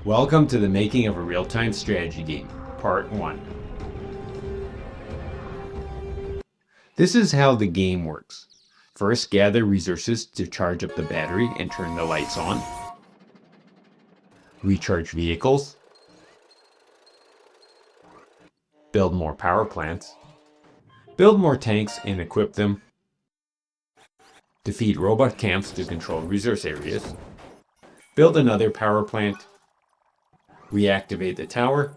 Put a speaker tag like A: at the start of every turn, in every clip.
A: Welcome to the making of a real-time strategy game, part 1. This is how the game works. First, gather resources to charge up the battery and turn the lights on. Recharge vehicles. Build more power plants. Build more tanks and equip them. Defeat robot camps to control resource areas. Build another power plant. Reactivate the tower.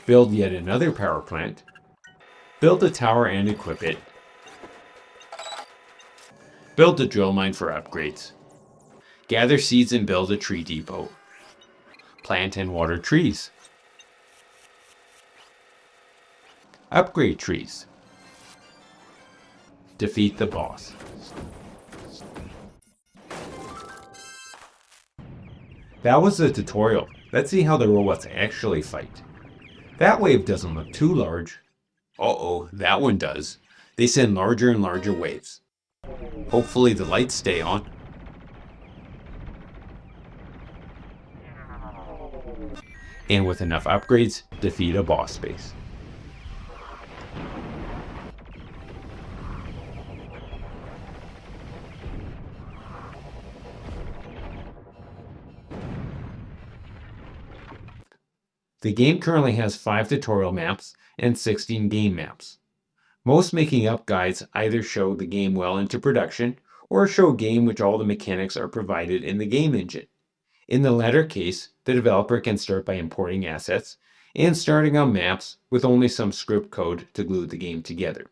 A: Build yet another power plant. Build a tower and equip it. Build a drill mine for upgrades. Gather seeds and build a tree depot. Plant and water trees. Upgrade trees. Defeat the boss. That was the tutorial. Let's see how the robots actually fight. That wave doesn't look too large. Uh-oh, that one does. They send larger and larger waves. Hopefully the lights stay on. And with enough upgrades, defeat a boss base. The game currently has 5 tutorial maps and 16 game maps. Most making up guides either show the game well into production or show a game which all the mechanics are provided in the game engine. In the latter case, the developer can start by importing assets and starting on maps with only some script code to glue the game together.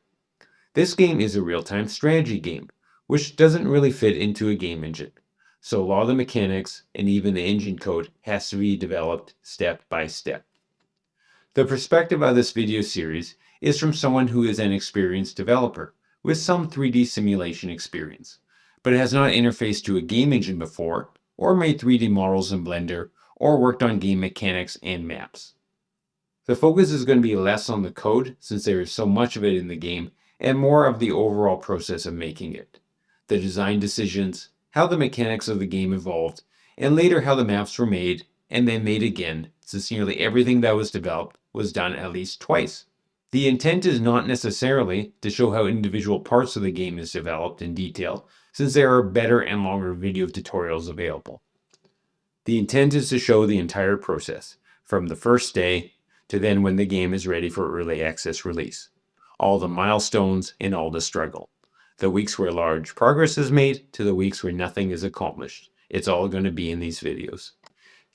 A: This game is a real-time strategy game, which doesn't really fit into a game engine. So a lot of the mechanics and even the engine code has to be developed step by step. The perspective of this video series is from someone who is an experienced developer with some 3D simulation experience, but has not interfaced to a game engine before, or made 3D models in Blender, or worked on game mechanics and maps. The focus is going to be less on the code since there is so much of it in the game, and more of the overall process of making it. The design decisions, how the mechanics of the game evolved, and later how the maps were made, and then made again, since nearly everything that was developed was done at least twice. The intent is not necessarily to show how individual parts of the game is developed in detail, since there are better and longer video tutorials available. The intent is to show the entire process, from the first day to then when the game is ready for early access release. All the milestones and all the struggle. The weeks where large progress is made to the weeks where nothing is accomplished. It's all going to be in these videos.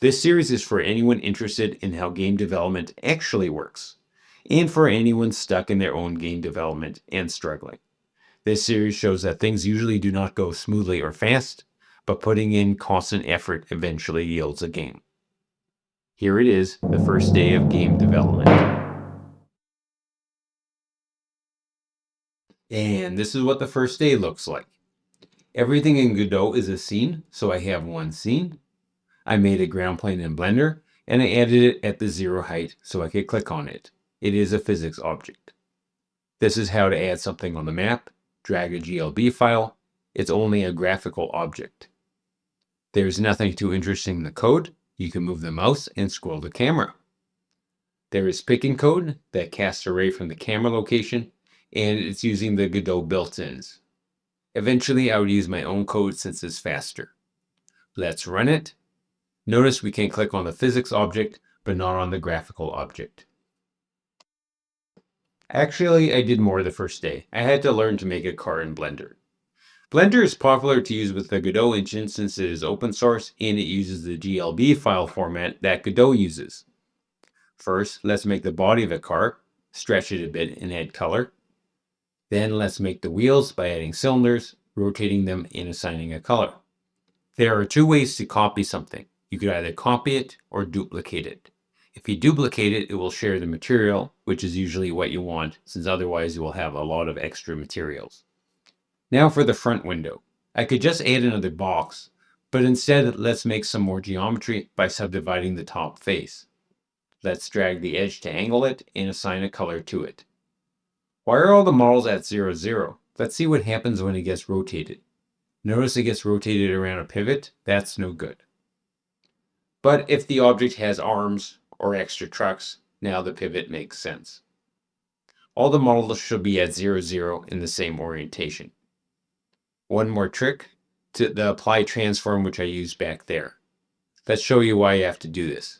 A: This series is for anyone interested in how game development actually works, and for anyone stuck in their own game development and struggling. This series shows that things usually do not go smoothly or fast, but putting in constant effort eventually yields a game. Here it is, the first day of game development. And this is what the first day looks like. Everything in Godot is a scene, so I have one scene. I made a ground plane in Blender, and I added it at the 0 height so I could click on it. It is a physics object. This is how to add something on the map. Drag a GLB file. It's only a graphical object. There's nothing too interesting in the code. You can move the mouse and scroll the camera. There is picking code that casts array from the camera location, and it's using the Godot built-ins. Eventually, I would use my own code since it's faster. Let's run it. Notice we can click on the physics object, but not on the graphical object. Actually, I did more the first day. I had to learn to make a car in Blender. Blender is popular to use with the Godot engine since it is open source and it uses the GLB file format that Godot uses. First, let's make the body of a car, stretch it a bit and add color. Then let's make the wheels by adding cylinders, rotating them and assigning a color. There are 2 ways to copy something. You could either copy it or duplicate it. If you duplicate it, it will share the material, which is usually what you want, since otherwise you will have a lot of extra materials. Now for the front window. I could just add another box, but instead let's make some more geometry by subdividing the top face. Let's drag the edge to angle it and assign a color to it. Why are all the models at 0, 0? Let's see what happens when it gets rotated. Notice it gets rotated around a pivot. That's no good. But if the object has arms or extra trucks, now the pivot makes sense. All the models should be at 0, 0 in the same orientation. One more trick to the apply transform, which I used back there. Let's show you why you have to do this.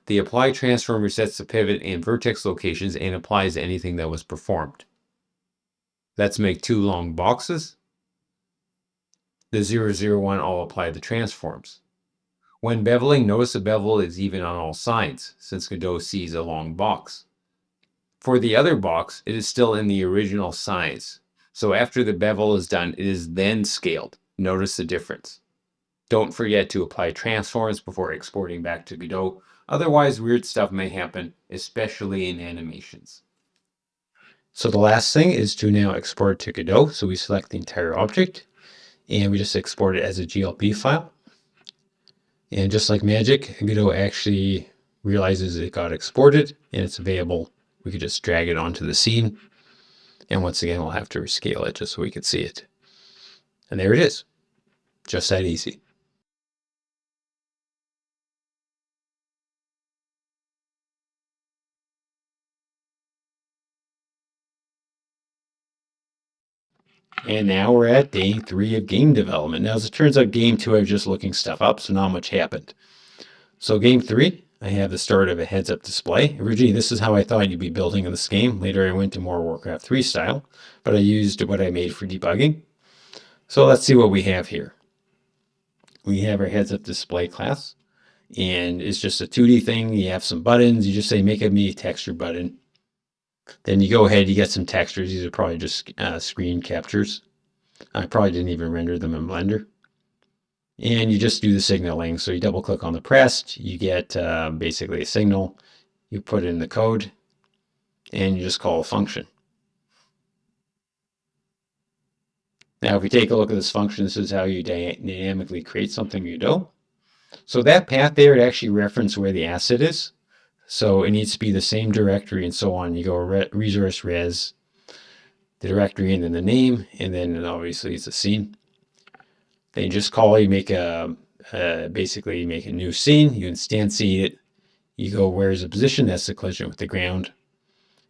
A: The apply transform resets the pivot and vertex locations and applies to anything that was performed. Let's make 2 long boxes. The 0, 0, 1 all apply the transforms. When beveling, notice the bevel is even on all sides, since Godot sees a long box. For the other box, it is still in the original size. So after the bevel is done, it is then scaled. Notice the difference. Don't forget to apply transforms before exporting back to Godot. Otherwise, weird stuff may happen, especially in animations. So the last thing is to now export to Godot. So we select the entire object and we just export it as a GLP file. And just like magic, Godot actually realizes it got exported and it's available. We could just drag it onto the scene. And once again, we'll have to rescale it just so we can see it. And there it is. Just that easy. And now we're at day 3 of game development. Now, as it turns out, game 2, I was just looking stuff up, so not much happened. So game 3, I have the start of a heads-up display. Originally, this is how I thought you'd be building in this game. Later, I went to more Warcraft 3 style, but I used what I made for debugging. So let's see what we have here. We have our heads-up display class, and it's just a 2D thing. You have some buttons. You just say, make a texture button. Then you go ahead, you get some textures. These are probably just screen captures. I probably didn't even render them in Blender. And you just do the signaling. So you double click on the pressed, you get basically a signal, you put in the code, and you just call a function. Now, if we take a look at this function, this is how you dynamically create something in Godot. So that path there, it actually references where the asset is. So it needs to be the same directory and so on. You go resource res, the directory, and then the name, and then obviously it's a scene. Then you just call, you make basically make a new scene, you instantiate it, you go where's the position, that's the collision with the ground,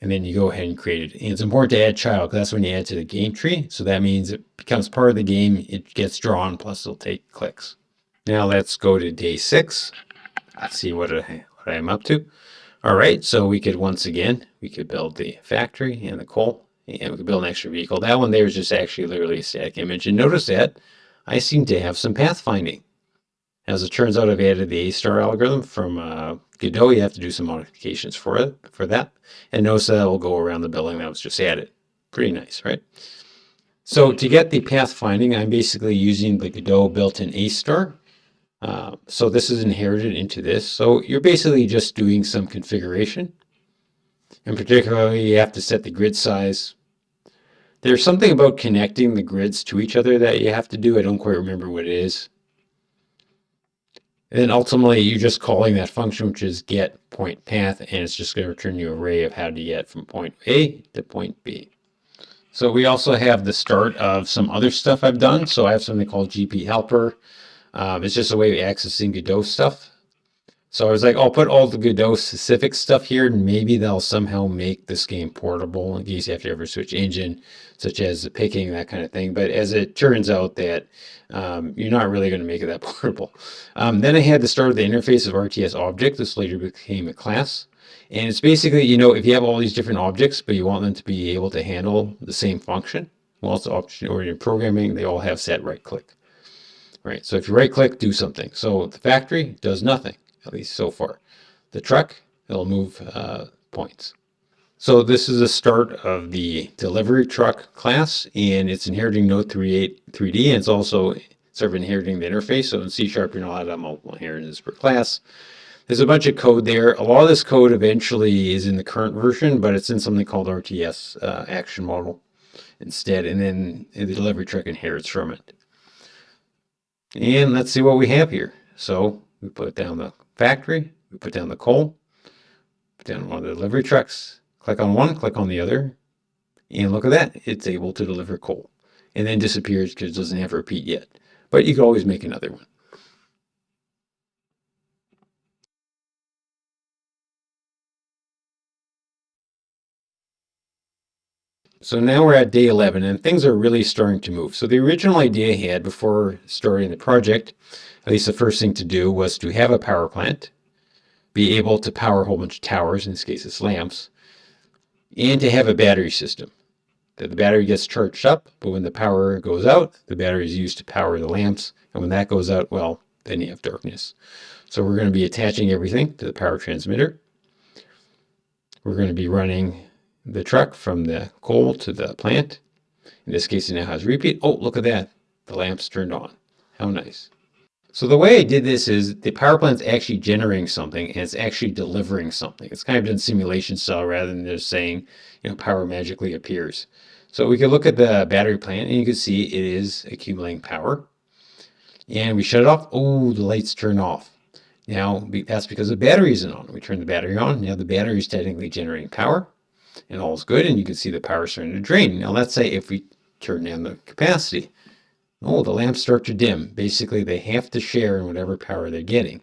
A: and then you go ahead and create it. And it's important to add child, because that's when you add to the game tree. So that means it becomes part of the game, it gets drawn, plus it'll take clicks. Now let's go to day 6. Let's see what I'm up to. All right, so we could once again, we could build the factory and the coal, and we could build an extra vehicle. That one there is just actually literally a static image. And notice that I seem to have some pathfinding. As it turns out, I've added the A-star algorithm from Godot. You have to do some modifications for that. And notice that will go around the building that was just added. Pretty nice, right? So to get the pathfinding, I'm basically using the Godot built-in A-star. So this is inherited into this. So you're basically just doing some configuration. And particularly, you have to set the grid size. There's something about connecting the grids to each other that you have to do. I don't quite remember what it is. And then ultimately, you're just calling that function, which is get point path, and it's just going to return you an array of how to get from point A to point B. So we also have the start of some other stuff I've done. So I have something called GP helper. It's just a way of accessing Godot stuff. So I was like, I'll put all the Godot specific stuff here, and maybe they'll somehow make this game portable in case you have to ever switch engine, such as the picking, that kind of thing. But as it turns out that you're not really going to make it that portable. Then I had the start of the interface of RTS object. This later became a class. And it's basically, if you have all these different objects, but you want them to be able to handle the same function, well, it's object-oriented programming. They all have set right click. Right, so if you right click, do something. So the factory does nothing, at least so far. The truck, it'll move points. So this is the start of the delivery truck class, and it's inheriting Node 3D, and it's also sort of inheriting the interface. So in C#, you're not allowed to have multiple inheritances per class. There's a bunch of code there. A lot of this code eventually is in the current version, but it's in something called RTS action model instead, and then the delivery truck inherits from it. And let's see what we have here. So we put down the factory, we put down the coal, put down one of the delivery trucks, click on one, click on the other, and look at that. It's able to deliver coal. And then disappears because it doesn't have a repeat yet. But you can always make another one. So now we're at day 11 and things are really starting to move. So the original idea I had before starting the project, at least the first thing to do, was to have a power plant, be able to power a whole bunch of towers, in this case it's lamps, and to have a battery system. That the battery gets charged up, but when the power goes out, the battery is used to power the lamps, and when that goes out, well, then you have darkness. So we're going to be attaching everything to the power transmitter. We're going to be running the truck from the coal to the plant. In this case, it now has repeat. Oh, look at that. The lamp's turned on. How nice. So the way I did this is the power plant's actually generating something and it's actually delivering something. It's kind of done simulation style rather than just saying, power magically appears. So we can look at the battery plant and you can see it is accumulating power. And we shut it off. Oh, the lights turn off. Now, that's because the battery isn't on. We turn the battery on. Now the battery is technically generating power and all is good. And you can see the power starting to drain. Now let's say if we turn down the capacity. Oh, the lamps start to dim. Basically, they have to share in whatever power they're getting.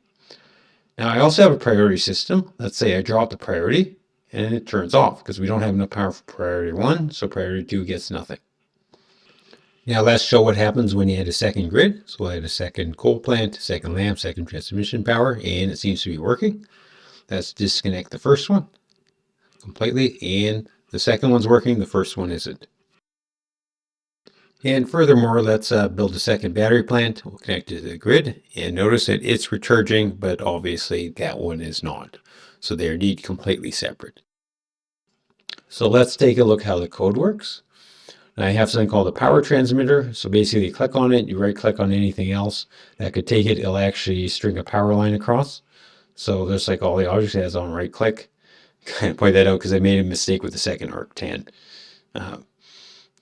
A: Now, I also have a priority system. Let's say I drop the priority and it turns off because we don't have enough power for priority 1, so priority 2 gets nothing. Now, let's show what happens when you add a second grid. So I had a second coal plant, second lamp, second transmission power, and it seems to be working. Let's disconnect the first one completely, and the second one's working, the first one isn't. And furthermore, let's build a second battery plant. We'll connect it to the grid and notice that it's recharging, but obviously that one is not. So they're indeed completely separate. So let's take a look how the code works. I have something called a power transmitter. So basically you click on it, you right click on anything else that could take it. It'll actually string a power line across. So just like all the objects, it has on right click. Kind of point that out because I made a mistake with the second arctan.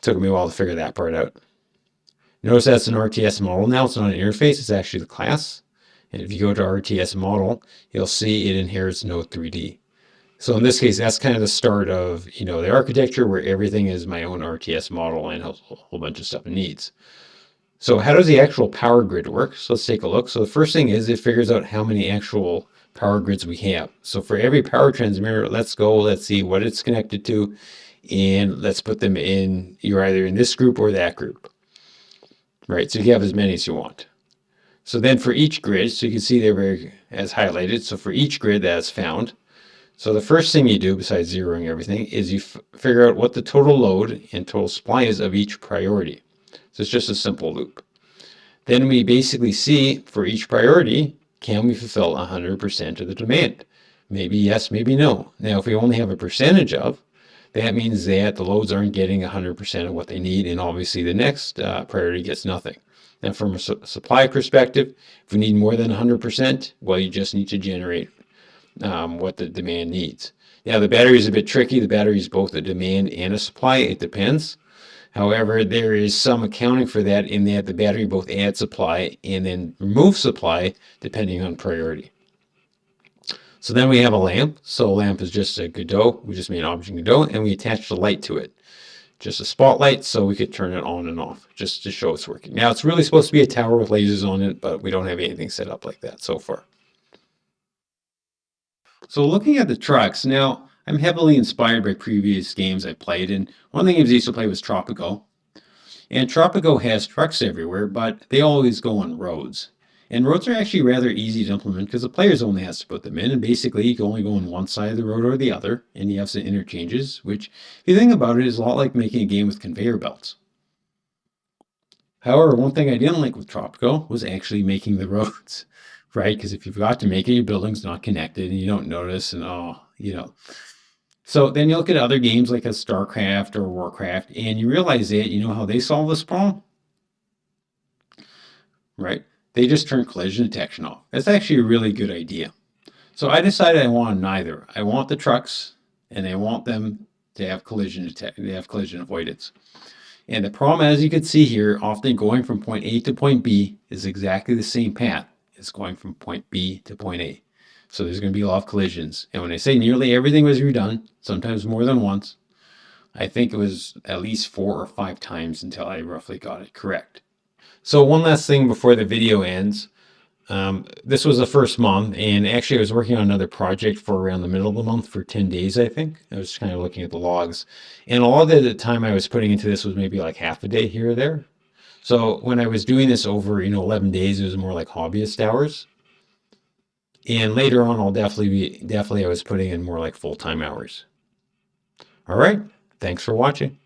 A: Took me a while to figure that part out. Notice that's an RTS model now. It's not an interface. It's actually the class. And if you go to RTS model, you'll see it inherits Node 3D. So in this case, that's kind of the start of the architecture where everything is my own RTS model and a whole bunch of stuff it needs. So how does the actual power grid work? So let's take a look. So the first thing is it figures out how many actual power grids we have. So for every power transmitter, let's see what it's connected to, and let's put them in, you're either in this group or that group. Right, so you have as many as you want. So then for each grid, so you can see they're as highlighted. So for each grid that's found, so the first thing you do besides zeroing everything is you figure out what the total load and total supply is of each priority. So it's just a simple loop. Then we basically see for each priority, can we fulfill 100% of the demand? Maybe yes, maybe no. Now, if we only have a percentage of, that means that the loads aren't getting 100% of what they need, and obviously the next priority gets nothing. Now, from a supply perspective, if we need more than 100%, well, you just need to generate what the demand needs. Now, the battery is a bit tricky. The battery is both a demand and a supply. It depends. However, there is some accounting for that in that the battery both adds supply and then removes supply depending on priority. So then we have a lamp. So a lamp is just a Godot. We just made an object Godot and we attached a light to it. Just a spotlight so we could turn it on and off just to show it's working. Now it's really supposed to be a tower with lasers on it, but we don't have anything set up like that so far. So looking at the trucks, now I'm heavily inspired by previous games I played, and one of the games I used to play was Tropico. And Tropico has trucks everywhere, but they always go on roads. And roads are actually rather easy to implement because the players only has to put them in, and basically you can only go on one side of the road or the other, and you have some interchanges, which, if you think about it, is a lot like making a game with conveyor belts. However, one thing I didn't like with Tropico was actually making the roads, right? Because if you forgot to make it, your building's not connected, and you don't notice, and So then you look at other games like a StarCraft or Warcraft, and you realize that, how they solve this problem? Right? They just turn collision detection off. That's actually a really good idea. So I decided I want neither. I want the trucks and I want them to have collision avoidance. And the problem, as you can see here, often going from point A to point B is exactly the same path as going from point B to point A. So there's going to be a lot of collisions. And when I say nearly everything was redone, sometimes more than once, I think it was at least 4 or 5 times until I roughly got it correct. So one last thing before the video ends. This was the first month, and actually, I was working on another project for around the middle of the month for 10 days, I think. I was kind of looking at the logs, and a lot of the time I was putting into this was maybe like half a day here or there. So when I was doing this over, 11 days, it was more like hobbyist hours. And later on, definitely I was putting in more like full time hours. All right. Thanks for watching.